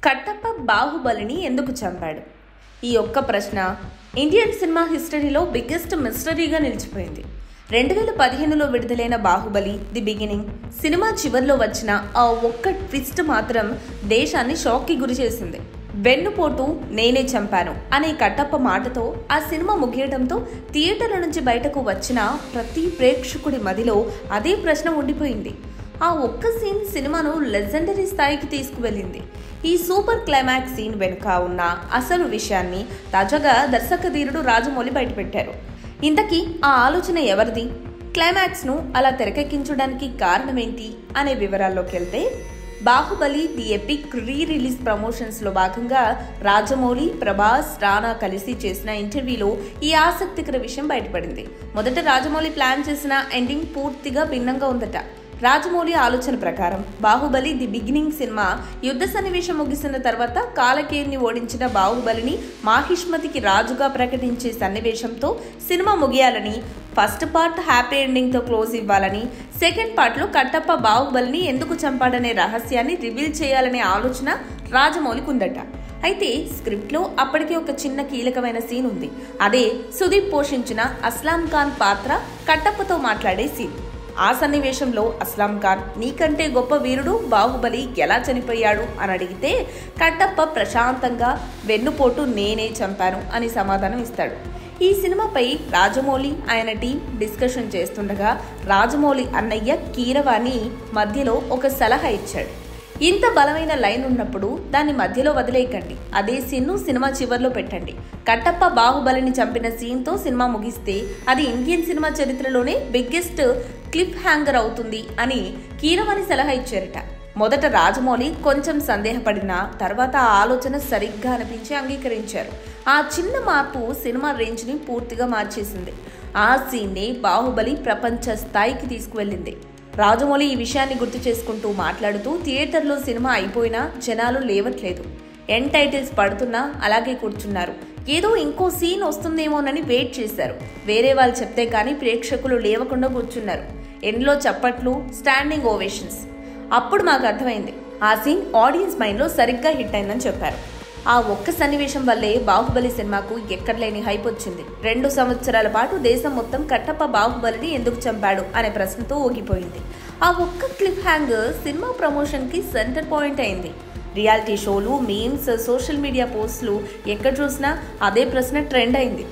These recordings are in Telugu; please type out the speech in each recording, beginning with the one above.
కట్టప్ప బాహుబలిని ఎందుకు చంపాడు? ఈ ఒక్క ప్రశ్న ఇండియన్ సినిమా హిస్టరీలో బిగ్గెస్ట్ మిస్టరీగా నిలిచిపోయింది. 2015లో విడుదలైన బాహుబలి ది బిగినింగ్ సినిమా చివర్లో వచ్చిన ఆ ఒక్క ట్విస్ట్ మాత్రం దేశాన్ని షాక్కి గురి చేసింది. వెన్నుపోటు నేనే చంపాను అనే కట్టప్ప మాటతో ఆ సినిమా ముగియడంతో థియేటర్ల నుంచి బయటకు వచ్చిన ప్రతి ప్రేక్షకుడి మదిలో అదే ప్రశ్న ఉండిపోయింది. ఆ ఒక్క సీన్ సినిమాను లెజెండరీ స్థాయికి తీసుకువెళ్ళింది. ఈ సూపర్ క్లైమాక్స్ సీన్ వెనుక ఉన్న అసలు విషయాన్ని తాజాగా దర్శకధీరుడు రాజమౌళి బయటపెట్టారు. ఇంతకీ ఆ ఆలోచన ఎవరిది? క్లైమాక్స్ను అలా తెరకెక్కించడానికి కారణమేంటి అనే వివరాల్లోకి వెళ్తే, బాహుబలి ది ఎపిక్ రిలీజ్ ప్రమోషన్స్లో భాగంగా రాజమౌళి, ప్రభాస్, రానా కలిసి చేసిన ఇంటర్వ్యూలో ఈ ఆసక్తికర విషయం బయటపడింది. మొదట రాజమౌళి ప్లాన్ చేసిన ఎండింగ్ పూర్తిగా భిన్నంగా ఉందట. రాజమౌళి ఆలోచన ప్రకారం బాహుబలి ది బిగినింగ్ సినిమా యుద్ధ సన్నివేశం ముగిసిన తర్వాత కాలకేయుని ఓడించిన బాహుబలిని మాహిష్మతికి రాజుగా ప్రకటించే సన్నివేశంతో సినిమా ముగియాలని, ఫస్ట్ పార్ట్ హ్యాపీ ఎండింగ్తో క్లోజ్ ఇవ్వాలని, సెకండ్ పార్ట్లో కట్టప్ప బాహుబలిని ఎందుకు చంపాడనే రహస్యాన్ని రివీల్ చేయాలనే ఆలోచన రాజమౌళికి ఉందట. అయితే స్క్రిప్ట్లో అప్పటికే ఒక చిన్న కీలకమైన సీన్ ఉంది. అదే సుదీప్ పోషించిన అస్లాం ఖాన్ పాత్ర కట్టప్పతో మాట్లాడే సీన్. ఆ సన్నివేశంలో అస్లాం ఖాన్ నీకంటే గొప్ప వీరుడు బాహుబలి ఎలా చనిపోయాడు అని అడిగితే కట్టప్ప ప్రశాంతంగా వెన్నుపోటు నేనే చంపాను అని సమాధానం ఇస్తాడు. ఈ సినిమాపై రాజమౌళి ఆయన టీం డిస్కషన్ చేస్తుండగా రాజమౌళి అన్నయ్య కీరవాణి మధ్యలో ఒక సలహా ఇచ్చాడు. ఇంత బలమైన లైన్ ఉన్నప్పుడు దాన్ని మధ్యలో వదిలేయకండి, అదే సీన్ను సినిమా చివర్లో పెట్టండి. కట్టప్ప బాహుబలిని చంపిన సీన్తో సినిమా ముగిస్తే అది ఇండియన్ సినిమా చరిత్రలోనే బిగ్గెస్ట్ క్లిప్ హ్యాంగర్ అవుతుంది అని కీరవాణి సలహా ఇచ్చారట. మొదట రాజమౌళి కొంచెం సందేహపడిన తర్వాత ఆ ఆలోచన సరిగ్గా అనిపించి అంగీకరించారు. ఆ చిన్న మార్పు సినిమా రేంజ్ని పూర్తిగా మార్చేసింది. ఆ సీన్నే బాహుబలి ప్రపంచ స్థాయికి తీసుకువెళ్ళింది. రాజమౌళి ఈ విషయాన్ని గుర్తు చేసుకుంటూ మాట్లాడుతూ, థియేటర్లో సినిమా అయిపోయినా జనాలు లేవట్లేదు, ఎండ్ టైటిల్స్ పడుతున్నా అలాగే కూర్చున్నారు, ఏదో ఇంకో సీన్ వస్తుందేమోనని వెయిట్ చేశారు. వేరే వాళ్ళు చెప్తే కానీ ప్రేక్షకులు లేవకుండా కూర్చున్నారు. ఎండ్లో చప్పట్లు, స్టాండింగ్ ఓవేషన్స్. అప్పుడు మాకు అర్థమైంది ఆ సీన్ ఆడియన్స్ మైండ్లో సరిగ్గా హిట్ అయిందని చెప్పారు. ఆ ఒక్క సన్నివేశం వల్లే బాహుబలి సినిమాకు ఎక్కడలేని హైప్ వచ్చింది. 2 సంవత్సరాల పాటు దేశం మొత్తం కట్టప్ప బాహుబలిని ఎందుకు చంపాడు అనే ప్రశ్నతో ఊగిపోయింది. ఆ ఒక్క క్లిప్ హ్యాంగర్ సినిమా ప్రమోషన్కి సెంటర్ పాయింట్ అయింది. రియాలిటీ షోలు, మీమ్స్, సోషల్ మీడియా పోస్టులు ఎక్కడ చూసినా అదే ప్రశ్న ట్రెండ్ అయింది.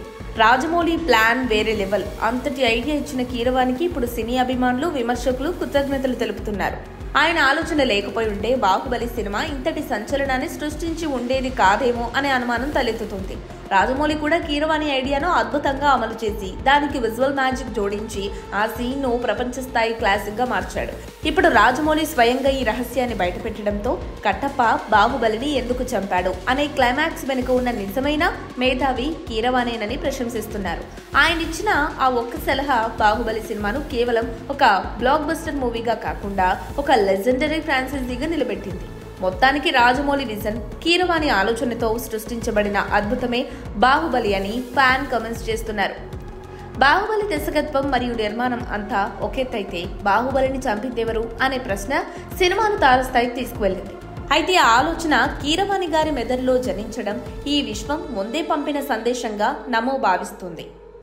రాజమౌళి ప్లాన్ వేరే లెవెల్. అంతటి ఐడియా ఇచ్చిన కీరవానికి ఇప్పుడు సినీ అభిమానులు, విమర్శకులు కృతజ్ఞతలు తెలుపుతున్నారు. ఆయన ఆలోచన లేకపోయి ఉంటే బాహుబలి సినిమా ఇంతటి సంచలనాన్ని సృష్టించి ఉండేది కాదేమో అనే అనుమానం తలెత్తుతుంది. రాజమౌళి కూడా కీరవాణి ఐడియాను అద్భుతంగా అమలు చేసి దానికి విజువల్ మ్యాజిక్ జోడించి ఆ సీన్ను ప్రపంచ స్థాయి క్లాసిక్గా మార్చాడు. ఇప్పుడు రాజమౌళి స్వయంగా ఈ రహస్యాన్ని బయటపెట్టడంతో కట్టప్ప బాహుబలిని ఎందుకు చంపాడు అనే క్లైమాక్స్ వెనుక ఉన్న నిజమైన మేధావి కీరవాణేనని ప్రశంసిస్తున్నారు. ఆయన ఇచ్చిన ఆ ఒక్క సలహా బాహుబలి సినిమాను కేవలం ఒక బ్లాక్ బస్టర్ మూవీగా కాకుండా ఒక లెజెండరీ ఫ్రాంచైజీగా నిలబెట్టింది. మొత్తానికి రాజమౌళి విజన్, కీరవాణి ఆలోచనతో సృష్టించబడిన అద్భుతమే బాహుబలి అని ఫ్యాన్ కామెంట్స్ చేస్తున్నారు. బాహుబలి దర్శకత్వం మరియు నిర్మాణం అంతా ఒకెత్తైతే బాహుబలిని చంపిందెవరు అనే ప్రశ్న సినిమాను తారస్థాయికి తీసుకువెళ్ళింది. అయితే ఆ ఆలోచన కీరవాణి గారి మెదడులో జనించడం ఈ విశ్వం ముందే పంపిన సందేశంగా నమో భావిస్తుంది.